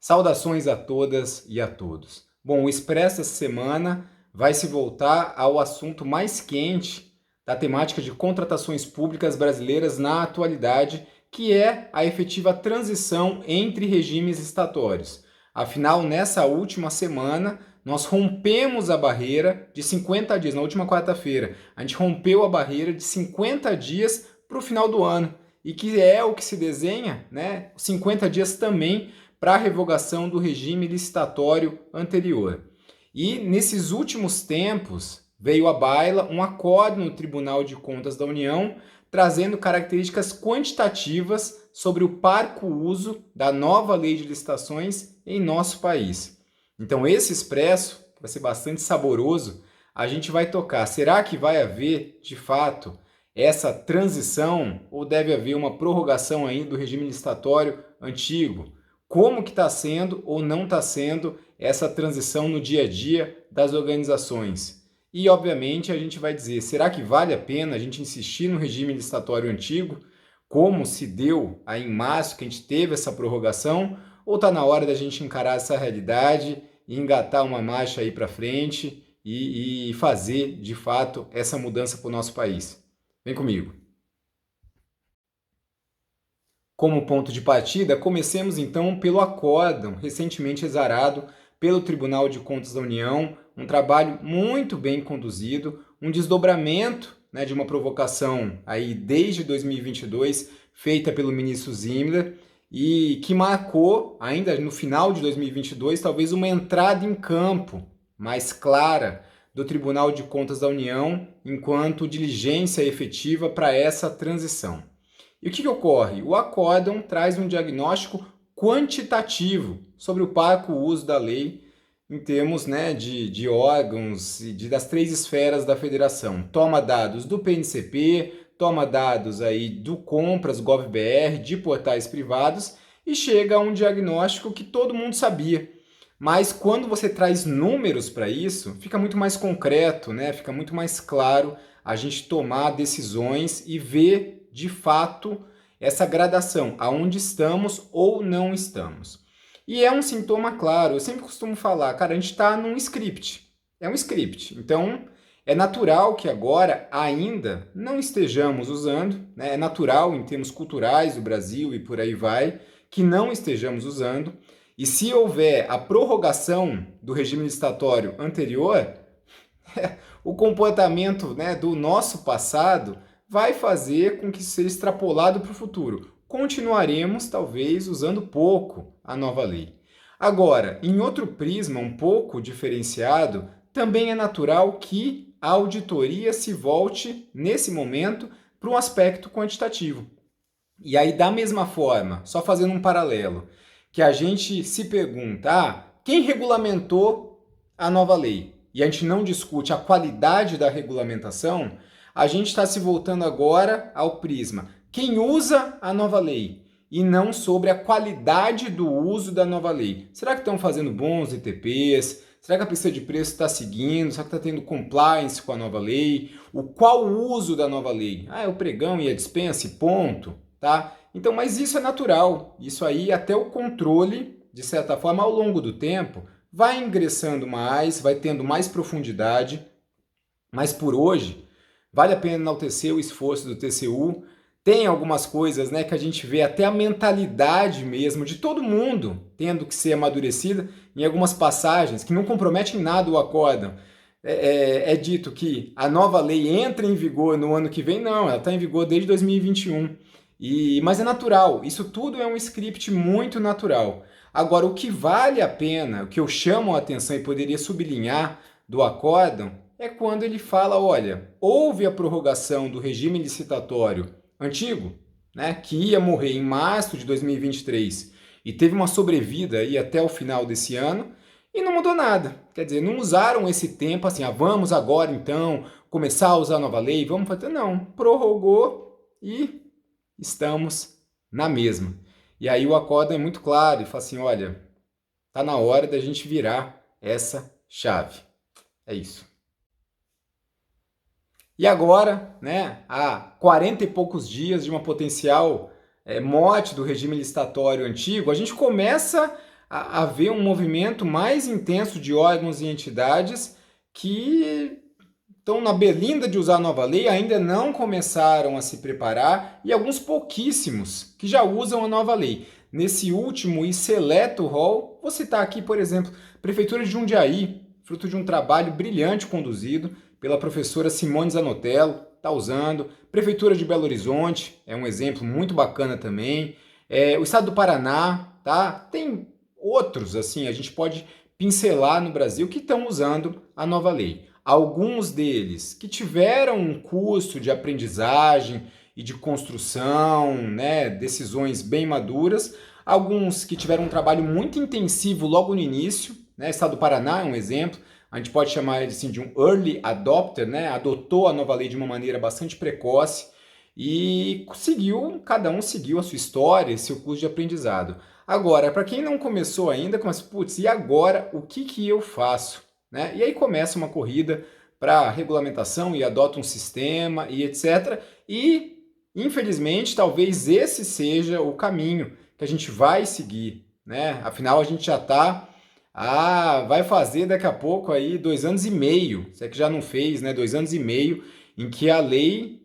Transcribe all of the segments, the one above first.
Saudações a todas e a todos. Bom, o Expresso essa semana vai se voltar ao assunto mais quente da temática de contratações públicas brasileiras na atualidade, que é a efetiva transição entre regimes estatórios. Afinal, nessa última semana, nós rompemos a barreira de 50 dias. Na última quarta-feira, a gente rompeu a barreira de 50 dias para o final do ano. E que é o que se desenha, né? 50 dias também para a revogação do regime licitatório anterior. E nesses últimos tempos veio à baila um acordo no Tribunal de Contas da União trazendo características quantitativas sobre o parco uso da nova lei de licitações em nosso país. Então esse expresso vai ser bastante saboroso. A gente vai tocar. Será que vai haver, de fato, essa transição ou deve haver uma prorrogação ainda do regime licitatório antigo? Como que está sendo ou não está sendo essa transição no dia a dia das organizações? E, obviamente, a gente vai dizer, será que vale a pena a gente insistir no regime licitatório antigo, como se deu aí em março, que a gente teve essa prorrogação, ou está na hora da gente encarar essa realidade e engatar uma marcha aí para frente e fazer, de fato, essa mudança para o nosso país? Vem comigo. Como ponto de partida, comecemos então pelo acórdão recentemente exarado pelo Tribunal de Contas da União, um trabalho muito bem conduzido, um desdobramento, né, de uma provocação aí desde 2022 feita pelo ministro Zimmer e que marcou ainda no final de 2022 talvez uma entrada em campo mais clara do Tribunal de Contas da União enquanto diligência efetiva para essa transição. E o que ocorre? O acórdão traz um diagnóstico quantitativo sobre o parco uso da lei em termos, né, de órgãos e das três esferas da federação. Toma dados do PNCP, toma dados aí do Compras, GovBR, de portais privados e chega a um diagnóstico que todo mundo sabia. Mas quando você traz números para isso, fica muito mais concreto, né? Fica muito mais claro a gente tomar decisões e ver de fato essa gradação, aonde estamos ou não estamos. E é um sintoma claro, eu sempre costumo falar, cara, a gente está num script, é um script, então é natural que agora ainda não estejamos usando, né? É natural em termos culturais do Brasil e por aí vai, que não estejamos usando, e se houver a prorrogação do regime licitatório anterior, o comportamento, né, do nosso passado vai fazer com que seja extrapolado para o futuro. Continuaremos, talvez, usando pouco a nova lei. Agora, em outro prisma um pouco diferenciado, também é natural que a auditoria se volte, nesse momento, para um aspecto quantitativo. E aí, da mesma forma, só fazendo um paralelo, que a gente se pergunta, quem regulamentou a nova lei? E a gente não discute a qualidade da regulamentação, a gente está se voltando agora ao prisma. Quem usa a nova lei? E não sobre a qualidade do uso da nova lei. Será que estão fazendo bons ETPs? Será que a pesquisa de preço está seguindo? Será que está tendo compliance com a nova lei? Qual o uso da nova lei? É o pregão e a dispensa, ponto. Tá? Então, mas isso é natural. Isso aí, até o controle, de certa forma, ao longo do tempo, vai ingressando mais, vai tendo mais profundidade. Mas por hoje, vale a pena enaltecer o esforço do TCU. Tem algumas coisas, né, que a gente vê até a mentalidade mesmo de todo mundo tendo que ser amadurecida em algumas passagens que não comprometem em nada o acórdão. É dito que a nova lei entra em vigor no ano que vem, não, ela está em vigor desde 2021. Mas é natural, isso tudo é um script muito natural. Agora, o que vale a pena, o que eu chamo a atenção e poderia sublinhar do acórdão, é quando ele fala, olha, houve a prorrogação do regime licitatório antigo, né, que ia morrer em março de 2023 e teve uma sobrevida aí até o final desse ano e não mudou nada. Quer dizer, não usaram esse tempo assim, vamos agora então começar a usar a nova lei, vamos fazer. Não, prorrogou e estamos na mesma. E aí o acórdão é muito claro e fala assim, olha, tá na hora da gente virar essa chave. É isso. E agora, né, há 40 e poucos dias de uma potencial morte do regime licitatório antigo, a gente começa haver um movimento mais intenso de órgãos e entidades que estão na berlinda de usar a nova lei, ainda não começaram a se preparar, e alguns pouquíssimos que já usam a nova lei. Nesse último e seleto rol, vou citar aqui, por exemplo, Prefeitura de Jundiaí, fruto de um trabalho brilhante conduzido pela professora Simone Zanotello, está usando. Prefeitura de Belo Horizonte é um exemplo muito bacana também. O estado do Paraná, tá? Tem outros, assim, a gente pode pincelar no Brasil que estão usando a nova lei. Alguns deles que tiveram um custo de aprendizagem e de construção, né, decisões bem maduras, alguns que tiveram um trabalho muito intensivo logo no início, né, o estado do Paraná é um exemplo, a gente pode chamar ele assim, de um early adopter, né, adotou a nova lei de uma maneira bastante precoce e cada um seguiu a sua história, seu curso de aprendizado. Agora, para quem não começou ainda, começa, putz, e agora o que eu faço? Né? E aí começa uma corrida para regulamentação e adota um sistema e etc. E, infelizmente, talvez esse seja o caminho que a gente vai seguir. Né? Afinal, a gente já está... vai fazer daqui a pouco aí 2 anos e meio, se é que já não fez, né? 2 anos e meio, em que a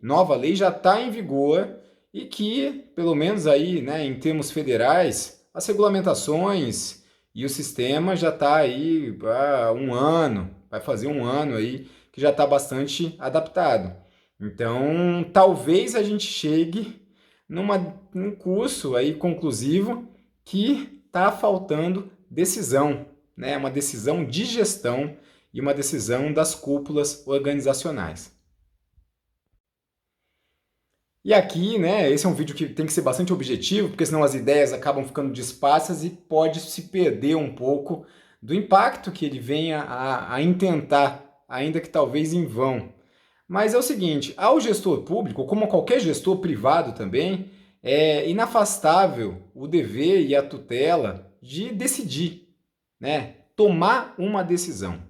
nova lei já está em vigor e que, pelo menos aí, né, em termos federais, as regulamentações e o sistema já está aí há um ano, vai fazer um ano aí que já está bastante adaptado. Então, talvez a gente chegue num curso aí conclusivo que está faltando decisão, né? Uma decisão de gestão e uma decisão das cúpulas organizacionais. E aqui, né, esse é um vídeo que tem que ser bastante objetivo, porque senão as ideias acabam ficando dispersas e pode se perder um pouco do impacto que ele venha a intentar, ainda que talvez em vão. Mas é o seguinte, ao gestor público, como a qualquer gestor privado também, é inafastável o dever e a tutela de decidir, né, tomar uma decisão.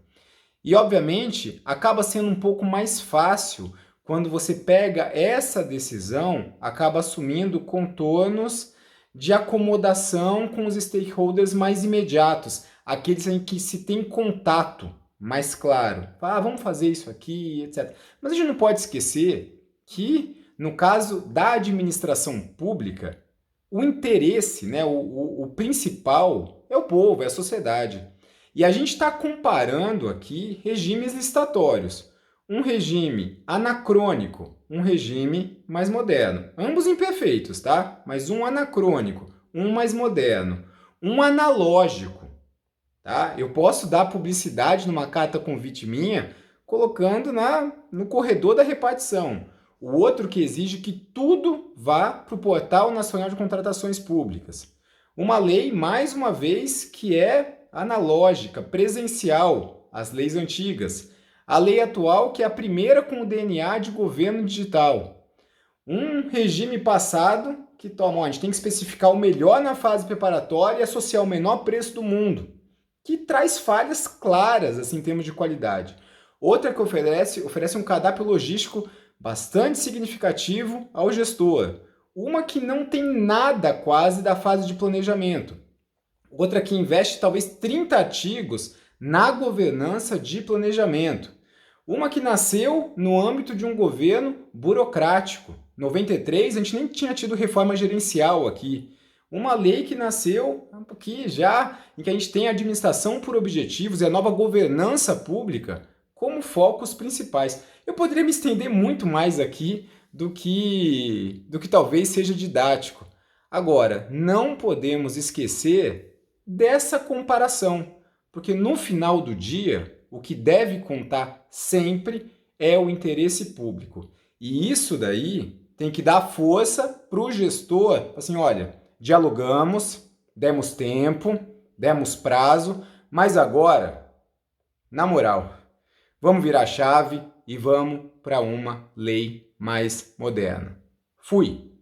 E, obviamente, acaba sendo um pouco mais fácil quando você pega essa decisão, acaba assumindo contornos de acomodação com os stakeholders mais imediatos, aqueles em que se tem contato mais claro. Vamos fazer isso aqui, etc. Mas a gente não pode esquecer que, no caso da administração pública, o interesse, né, o principal é o povo, é a sociedade. E a gente está comparando aqui regimes licitatórios. Um regime anacrônico, um regime mais moderno. Ambos imperfeitos, tá? Mas um anacrônico, um mais moderno. Um analógico, tá? Eu posso dar publicidade numa carta convite minha colocando no corredor da repartição. O outro que exige que tudo vá para o Portal Nacional de Contratações Públicas. Uma lei, mais uma vez, que é analógica, presencial, as leis antigas. A lei atual, que é a primeira com o DNA de governo digital. Um regime passado que a gente tem que especificar o melhor na fase preparatória e associar o menor preço do mundo, que traz falhas claras assim, em termos de qualidade. Outra que oferece um cardápio logístico bastante significativo ao gestor. Uma que não tem nada quase da fase de planejamento. Outra que investe talvez 30 artigos na governança de planejamento. Uma que nasceu no âmbito de um governo burocrático. Em 93, a gente nem tinha tido reforma gerencial aqui. Uma lei que nasceu aqui já, em que a gente tem a administração por objetivos e a nova governança pública como focos principais. Eu poderia me estender muito mais aqui do que talvez seja didático. Agora, não podemos esquecer dessa comparação, porque no final do dia, o que deve contar sempre é o interesse público. E isso daí tem que dar força para o gestor, assim, olha, dialogamos, demos tempo, demos prazo, mas agora, na moral, vamos virar a chave e vamos para uma lei mais moderna. Fui!